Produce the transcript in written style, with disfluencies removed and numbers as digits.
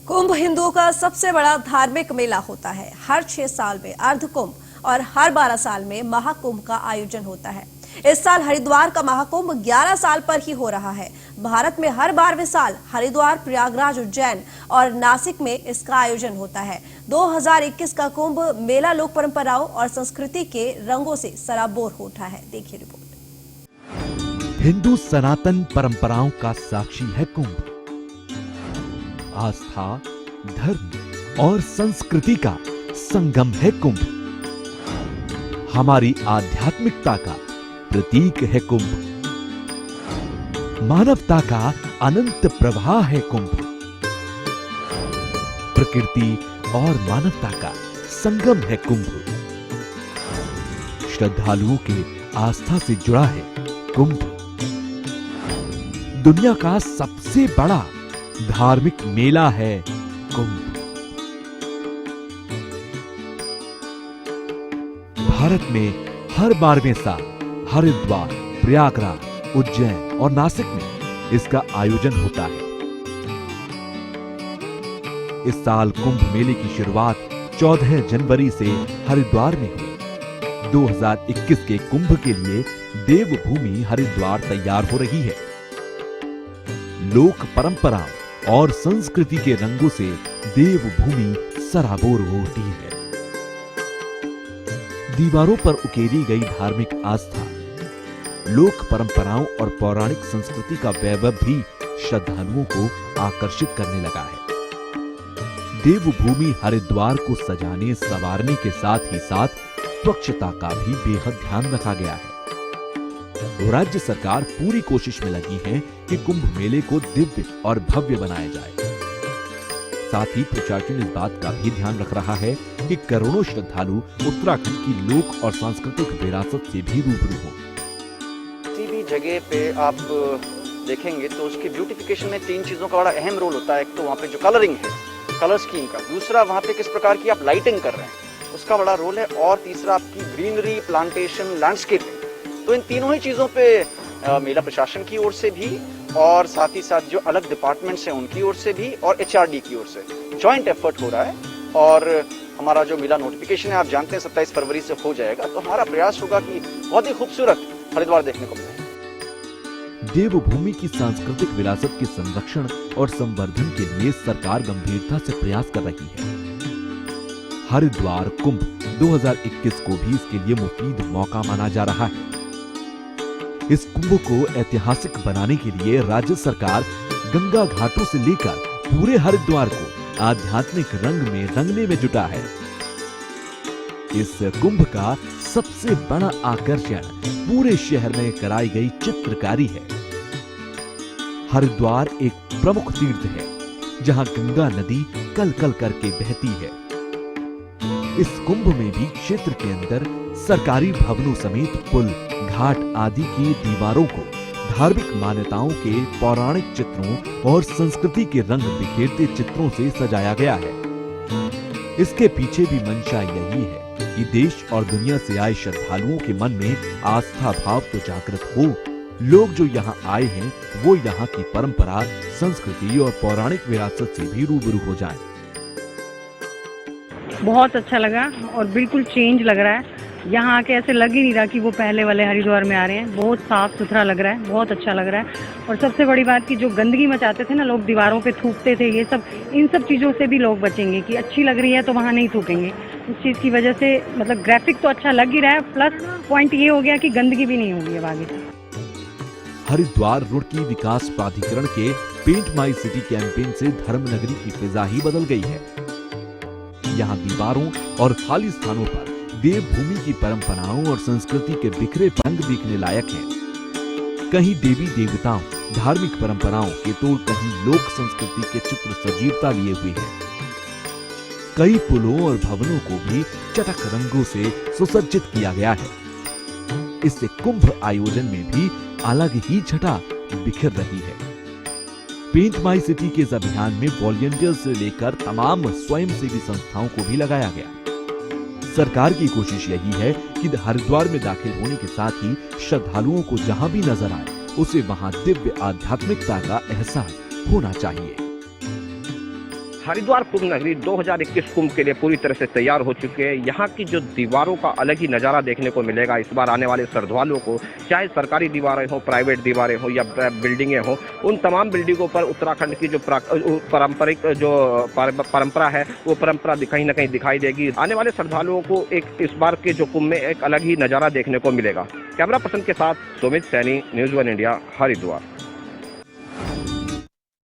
कुंभ हिंदुओं का सबसे बड़ा धार्मिक मेला होता है। हर 6 साल में अर्ध कुंभ और हर 12 साल में महाकुंभ का आयोजन होता है। इस साल हरिद्वार का महाकुंभ 11 साल पर ही हो रहा है। भारत में हर 12वें साल हरिद्वार, प्रयागराज, उज्जैन और नासिक में इसका आयोजन होता है। 2021 का कुंभ मेला लोक परंपराओं और संस्कृति के रंगों से सराबोर हो उठा है। देखिए रिपोर्ट। हिंदू सनातन परंपराओं का साक्षी है कुंभ। आस्था, धर्म और संस्कृति का संगम है कुंभ। हमारी आध्यात्मिकता का प्रतीक है कुंभ। मानवता का अनंत प्रवाह है कुंभ। प्रकृति और मानवता का संगम है कुंभ। श्रद्धालुओं के आस्था से जुड़ा है कुंभ। दुनिया का सबसे बड़ा धार्मिक मेला है कुंभ। भारत में हर 12वें साल हरिद्वार, प्रयागराज, उज्जैन और नासिक में इसका आयोजन होता है। इस साल कुंभ मेले की शुरुआत 14 जनवरी से हरिद्वार में हुई। 2021 के कुंभ के लिए देवभूमि हरिद्वार तैयार हो रही है। लोक परंपराओं और संस्कृति के रंगों से देवभूमि सराबोर हो उठी है। दीवारों पर उकेरी गई धार्मिक आस्था, लोक परंपराओं और पौराणिक संस्कृति का वैभव भी श्रद्धालुओं को आकर्षित करने लगा है। देवभूमि हरिद्वार को सजाने संवारने के साथ ही साथ स्वच्छता का भी बेहद ध्यान रखा गया है। राज्य सरकार पूरी कोशिश में लगी है कि कुंभ मेले को दिव्य और भव्य बनाया जाए। साथ ही प्रशासन इस बात का भी ध्यान रख रहा है कि करोड़ों श्रद्धालु उत्तराखंड की लोक और सांस्कृतिक विरासत से भी रूबरू हों। किसी भी जगह पे आप देखेंगे तो उसकी ब्यूटिफिकेशन में 3 चीजों का बड़ा अहम रोल होता है। एक तो वहाँ पे जो कलरिंग है, कलर स्कीम का, दूसरा वहाँ पे किस प्रकार की आप लाइटिंग कर रहे हैं उसका बड़ा रोल है, और तीसरा आपकी ग्रीनरी, प्लांटेशन, लैंडस्केपिंग। तो इन तीनों ही चीजों पे मेला प्रशासन की ओर से भी और साथ ही साथ जो अलग डिपार्टमेंट्स हैं उनकी ओर से भी और HRD की ओर से जॉइंट एफर्ट हो रहा है। और हमारा जो मेला नोटिफिकेशन है, आप जानते हैं 27 फरवरी से हो जाएगा, तो हमारा प्रयास होगा कि बहुत ही खूबसूरत हरिद्वार देखने को मिले। देवभूमि की सांस्कृतिक विरासत के संरक्षण और संवर्धन के लिए सरकार गंभीरता से प्रयास कर रही है। हरिद्वार कुंभ 2021 को भी इसके लिए मुफीद मौका माना जा रहा है। इस कुंभ को ऐतिहासिक बनाने के लिए राज्य सरकार गंगा घाटों से लेकर पूरे हरिद्वार को आध्यात्मिक रंग में रंगने में जुटा है। इस कुंभ का सबसे बड़ा आकर्षण पूरे शहर में कराई गई चित्रकारी है। हरिद्वार एक प्रमुख तीर्थ है जहां गंगा नदी कल कल करके बहती है। इस कुंभ में भी क्षेत्र के अंदर सरकारी भवनों समेत पुल, घाट आदि की दीवारों को धार्मिक मान्यताओं के पौराणिक चित्रों और संस्कृति के रंग बिखेरते चित्रों से सजाया गया है। इसके पीछे भी मंशा यही है कि देश और दुनिया से आए श्रद्धालुओं के मन में आस्था भाव तो जागृत हो। लोग जो यहाँ आए हैं वो यहाँ की परंपरा, संस्कृति और पौराणिक विरासत से भी रूबरू हो जाएं। बहुत अच्छा लगा और बिल्कुल चेंज लग रहा है। यहाँ आके ऐसे लग ही नहीं रहा कि वो पहले वाले हरिद्वार में आ रहे हैं। बहुत साफ सुथरा लग रहा है, बहुत अच्छा लग रहा है। और सबसे बड़ी बात कि जो गंदगी मचाते थे ना लोग, दीवारों पे थूकते थे, ये सब, इन सब चीज़ों से भी लोग बचेंगे कि अच्छी लग रही है तो वहाँ नहीं थूकेंगे। उस चीज़ की वजह से मतलब ग्राफिक तो अच्छा लग ही रहा है, प्लस पॉइंट ये हो गया कि गंदगी भी नहीं होगी अब आगे से। हरिद्वार रुड़की विकास प्राधिकरण के पेंट माई सिटी कैंपेन से धर्म नगरी की फिजा ही बदल गई है। यहाँ दीवारों और खाली स्थानों पर देवभूमि की परंपराओं और संस्कृति के बिखरे रंग देखने लायक हैं। कहीं देवी देवताओं, धार्मिक परंपराओं के तो कहीं लोक संस्कृति के चित्र सजीवता लिए हुए हैं। कई पुलों और भवनों को भी चटक रंगों से सुसज्जित किया गया है। इससे कुंभ आयोजन में भी अलग ही छटा बिखर रही है। पेंट माई सिटी के इस अभियान में वॉलंटियर्स से लेकर तमाम स्वयंसेवी संस्थाओं को भी लगाया गया। सरकार की कोशिश यही है कि हरिद्वार में दाखिल होने के साथ ही श्रद्धालुओं को जहां भी नजर आए उसे वहां दिव्य आध्यात्मिकता का एहसास होना चाहिए। हरिद्वार कुंभ नगरी 2021 कुंभ के लिए पूरी तरह से तैयार हो चुके हैं। यहाँ की जो दीवारों का अलग ही नज़ारा देखने को मिलेगा इस बार आने वाले श्रद्धालुओं को, चाहे सरकारी दीवारें हो, प्राइवेट दीवारें हो या बिल्डिंगें हो, उन तमाम बिल्डिंगों पर उत्तराखंड की जो पारंपरिक जो परंपरा है वो परंपरा कहीं ना कहीं दिखाई देगी। आने वाले श्रद्धालुओं को एक इस बार के जो कुंभ में एक अलग ही नज़ारा देखने को मिलेगा। कैमरा पर्सन के साथ सुमित सैनी, न्यूज़ 1 इंडिया, हरिद्वार।